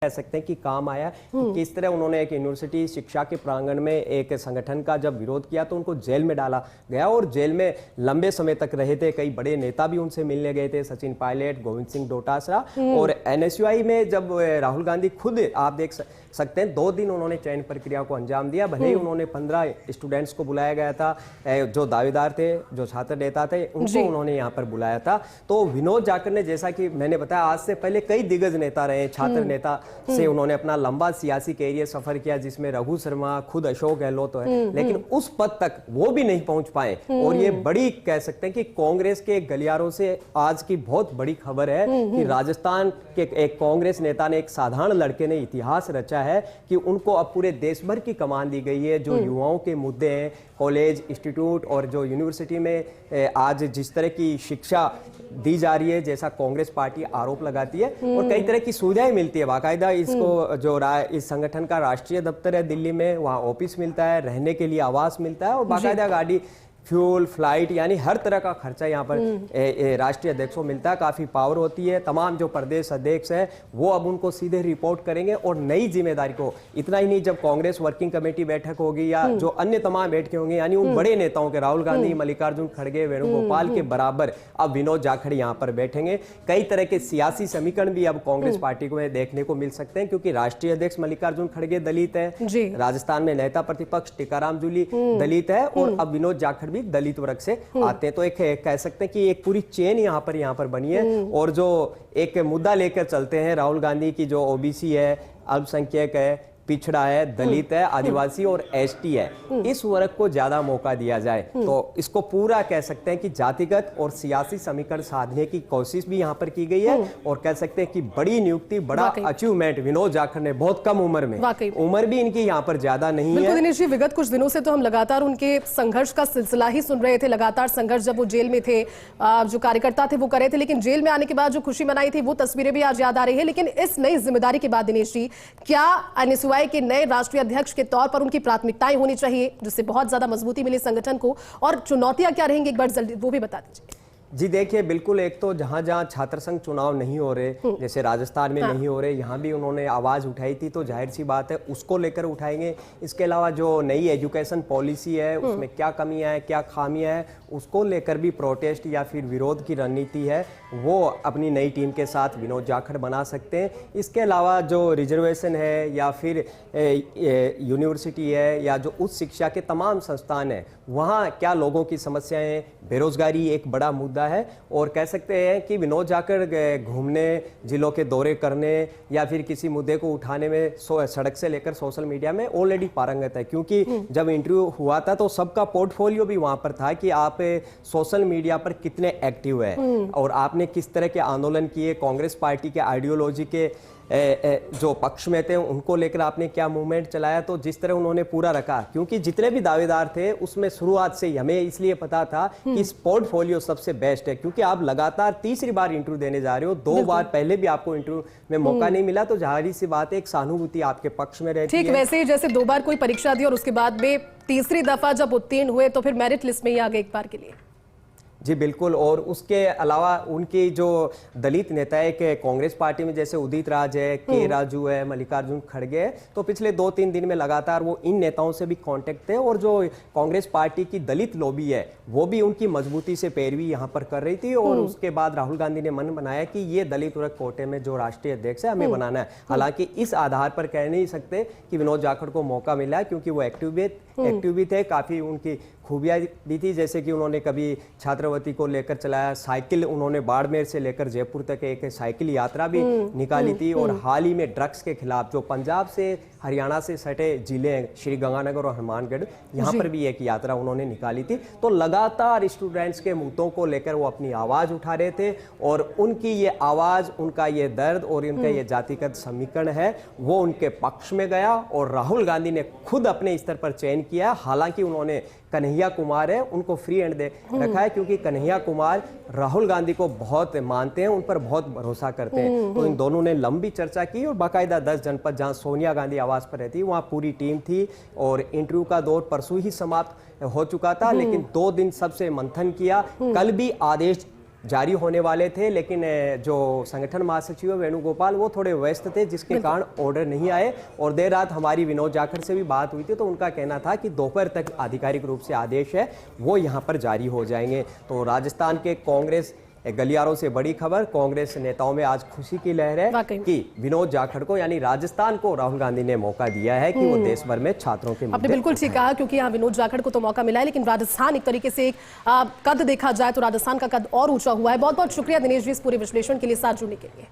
कह सकते हैं कि काम आया कि किस तरह उन्होंने एक यूनिवर्सिटी शिक्षा के प्रांगण में एक संगठन का जब विरोध किया तो उनको जेल में डाला गया और जेल में लंबे समय तक रहे थे। कई बड़े नेता भी उनसे मिलने गए थे, सचिन पायलट, गोविंद सिंह डोटासरा। और एनएसयूआई में जब राहुल गांधी खुद आप देख सकते हैं 2 दिन उन्होंने चयन प्रक्रिया को अंजाम दिया। भले ही उन्होंने 15 स्टूडेंट्स को बुलाया गया था, जो दावेदार थे, जो छात्र नेता थे, उनको उन्होंने यहाँ पर बुलाया था। तो विनोद जाखड़ ने, जैसा कि मैंने बताया, आज से पहले कई दिग्गज नेता रहे, छात्र नेता से उन्होंने अपना लंबा सियासी कैरियर सफर किया, जिसमें रघु शर्मा, खुद अशोक गहलोत है, लेकिन उस पद तक वो भी नहीं पहुंच पाए। और ये बड़ी कह सकते हैं कि कांग्रेस के गलियारों से आज की बहुत बड़ी खबर है कि राजस्थान के एक कांग्रेस नेता ने, एक साधारण लड़के ने इतिहास रचा है कि उनको अब पूरे देश भर की कमान दी गई है। जो युवाओं के मुद्दे हैं, कॉलेज, इंस्टीट्यूट और जो यूनिवर्सिटी में आज जिस तरह की शिक्षा दी जा रही है, जैसा कांग्रेस पार्टी आरोप लगाती है, और कई तरह की सुविधाएं मिलती है। बाकायदा इसको जो इस संगठन का राष्ट्रीय दफ्तर है दिल्ली में, वहाँ ऑफिस मिलता है, रहने के लिए आवास मिलता है और बाकायदा गाड़ी, फ्यूल, फ्लाइट, यानी हर तरह का खर्चा यहाँ पर राष्ट्रीय अध्यक्ष को मिलता है। काफ़ी पावर होती है। तमाम जो प्रदेश अध्यक्ष हैं वो अब उनको सीधे रिपोर्ट करेंगे और नई जिम्मेदारी को, इतना ही नहीं, जब कांग्रेस वर्किंग कमेटी बैठक होगी या जो अन्य तमाम बैठकें होंगी, यानी उन बड़े नेताओं के, राहुल गांधी, मल्लिकार्जुन खड़गे, वेणुगोपाल के बराबर अब विनोद जाखड़ यहाँ पर बैठेंगे। कई तरह के सियासी समीकरण भी अब कांग्रेस पार्टी को देखने को मिल सकते हैं, क्योंकि राष्ट्रीय अध्यक्ष मल्लिकार्जुन खड़गे दलित है, राजस्थान में नेता प्रतिपक्ष टीकाराम जूली दलित है, और अब विनोद जाखड़ दलित वर्ग से आते हैं। तो एक कह सकते हैं कि एक पूरी चेन यहाँ पर बनी है। और जो एक मुद्दा लेकर चलते हैं राहुल गांधी की, जो ओबीसी है, अल्पसंख्यक है, पिछड़ा है, दलित है, आदिवासी और एसटी है, इस वर्ग को ज्यादा मौका दिया जाए, तो इसको पूरा कह सकते हैं कि जातिगत और सियासी समीकरण साधने की कोशिश भी यहाँ पर की गई है। और कह सकते हैं कि बड़ी नियुक्ति, बड़ा अचीवमेंट विनोद जाखड़ ने बहुत कम उम्र में, उम्र भी इनकी यहाँ पर ज्यादा नहीं है। दिनेश जी, विगत कुछ दिनों से तो हम लगातार उनके संघर्ष का सिलसिला ही सुन रहे थे, लगातार संघर्ष जब वो जेल में थे, जो कार्यकर्ता थे वो कर रहे थे, लेकिन जेल में आने के बाद जो खुशी मनाई थी वो तस्वीरें भी आज याद आ रही है। लेकिन इस नई जिम्मेदारी के बाद दिनेश जी, क्या एनएसयूआई के नए राष्ट्रीय अध्यक्ष के तौर पर उनकी प्राथमिकताएं होनी चाहिए, जिससे बहुत ज्यादा मजबूती मिले संगठन को, और चुनौतियां क्या रहेंगी, एक बार जल्दी वो भी बता दीजिए। जी देखिए, बिल्कुल, एक तो जहां जहां छात्र संघ चुनाव नहीं हो रहे, जैसे राजस्थान में नहीं हो रहे, यहाँ भी उन्होंने आवाज उठाई थी, तो जाहिर सी बात है उसको लेकर उठाएंगे। इसके अलावा जो नई एजुकेशन पॉलिसी है उसमें क्या कमियां हैं, क्या खामियां हैं, उसको लेकर भी प्रोटेस्ट या फिर विरोध की रणनीति है वो अपनी नई टीम के साथ विनोद जाखड़ बना सकते हैं। इसके अलावा जो रिजर्वेशन है या फिर यूनिवर्सिटी है या जो उच्च शिक्षा के तमाम संस्थान हैं, वहाँ क्या लोगों की समस्याएं, बेरोजगारी एक बड़ा मुद्दा है। और कह सकते हैं कि विनोद जाखड़ घूमने, जिलों के दौरे करने या फिर किसी मुद्दे को उठाने में सड़क से लेकर सोशल मीडिया में ऑलरेडी पारंगत है, क्योंकि जब इंटरव्यू हुआ था तो सबका पोर्टफोलियो भी वहां पर था कि आप सोशल मीडिया पर कितने एक्टिव है और आपने किस तरह के आंदोलन किए, कांग्रेस पार्टी के आइडियोलॉजी के जो पक्ष में थे उनको लेकर आपने क्या मूवमेंट चलाया। तो जिस तरह उन्होंने पूरा रखा, क्योंकि जितने भी दावेदार थे उसमें शुरुआत से ही हमें इसलिए पता था कि इस पोर्टफोलियो सबसे बेस्ट है, क्योंकि आप लगातार तीसरी बार इंटरव्यू देने जा रहे हो, 2 बार पहले भी आपको इंटरव्यू में मौका नहीं मिला, तो जाहिर सी बात है एक सहानुभूति आपके पक्ष में रहती है। ठीक, वैसे ही जैसे 2 बार कोई परीक्षा दी और उसके बाद में तीसरी दफा जब उत्तीर्ण हुए तो फिर मेरिट लिस्ट में ही आ गए एक बार के लिए। जी बिल्कुल। और उसके अलावा उनकी जो दलित नेता है कि कांग्रेस पार्टी में, जैसे उदित राज है, के राजू है, मल्लिकार्जुन खड़गे है, तो पिछले 2-3 दिन में लगातार वो इन नेताओं से भी कांटेक्ट थे। और जो कांग्रेस पार्टी की दलित लॉबी है वो भी उनकी मजबूती से पैरवी यहाँ पर कर रही थी। और उसके बाद राहुल गांधी ने मन बनाया कि ये दलित वर्ग कोटे में जो राष्ट्रीय अध्यक्ष है हमें बनाना है। हालांकि इस आधार पर कह नहीं सकते कि विनोद जाखड़ को मौका मिला है, क्योंकि वो एक्टिव भी थे, काफी उनकी खूबियां भी थी, जैसे कि उन्होंने कभी छात्रवृत्ति को लेकर चलाया, साइकिल उन्होंने बाड़मेर से लेकर जयपुर तक एक साइकिल यात्रा भी निकाली थी। और हाल ही में ड्रग्स के खिलाफ जो पंजाब से, हरियाणा से सटे जिले हैं, श्री गंगानगर और हनुमानगढ़, यहाँ पर भी एक यात्रा उन्होंने निकाली थी। तो लगातार स्टूडेंट्स के मुद्दों को लेकर वो अपनी आवाज उठा रहे थे, और उनकी ये आवाज, उनका ये दर्द और उनका ये जातिगत समीकरण है वो उनके पक्ष में गया। और राहुल गांधी ने खुद अपने स्तर पर चयन किया। हालांकि उन्होंने कन्हैया कुमार है उनको फ्री हैंड दे रखा है, क्योंकि कन्हैया कुमार राहुल गांधी को बहुत मानते हैं, उन पर बहुत भरोसा करते हैं। तो इन दोनों ने लंबी चर्चा की और बाकायदा 10 जनपद जहां सोनिया गांधी आवास पर रहती वहां पूरी टीम थी। और इंटरव्यू का दौर परसों ही समाप्त हो चुका था, लेकिन 2 दिन सबसे मंथन किया। कल भी आदेश जारी होने वाले थे, लेकिन जो संगठन महासचिव वेणुगोपाल वो थोड़े व्यस्त थे, जिसके कारण ऑर्डर नहीं आए। और देर रात हमारी विनोद जाखड़ से भी बात हुई थी, तो उनका कहना था कि दोपहर तक आधिकारिक रूप से आदेश है वो यहाँ पर जारी हो जाएंगे। तो राजस्थान के कांग्रेस गलियारों से बड़ी खबर, कांग्रेस नेताओं में आज खुशी की लहर है कि विनोद जाखड़ को यानी राजस्थान को राहुल गांधी ने मौका दिया है कि वो देश भर में छात्रों के आपने बिल्कुल ठीक कहा, क्योंकि यहाँ विनोद जाखड़ को तो मौका मिला है, लेकिन राजस्थान एक तरीके से कद देखा जाए तो राजस्थान का कद और ऊंचा हुआ है। बहुत बहुत शुक्रिया दिनेश जी इस पूरे विश्लेषण के लिए साथ जुड़ने के लिए।